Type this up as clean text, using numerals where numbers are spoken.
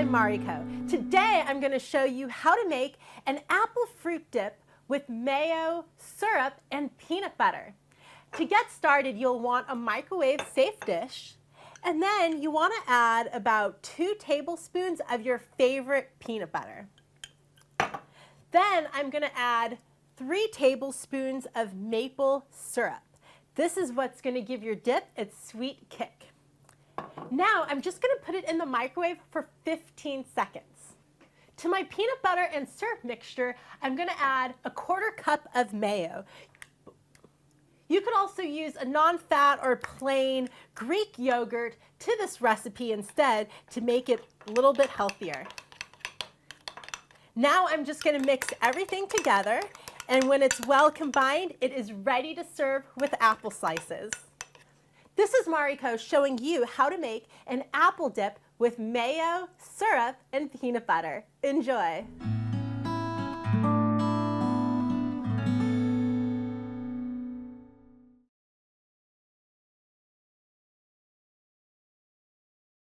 I'm Mariko. Today I'm going to show you how to make an apple fruit dip with mayo, syrup, and peanut butter. To get started, you'll want a microwave-safe dish, and then you want to add about 2 tablespoons of your favorite peanut butter. Then I'm going to add 3 tablespoons of maple syrup. This is what's going to give your dip its sweet kick. Now I'm just going to put it in the microwave for 15 seconds. To my peanut butter and syrup mixture, I'm going to add a 1/4 cup of mayo. You could also use a non-fat or plain Greek yogurt to this recipe instead to make it a little bit healthier. Now I'm just going to mix everything together, and when it's well combined, it is ready to serve with apple slices. This is Mariko showing you how to make an apple dip with mayo, syrup, and peanut butter. Enjoy!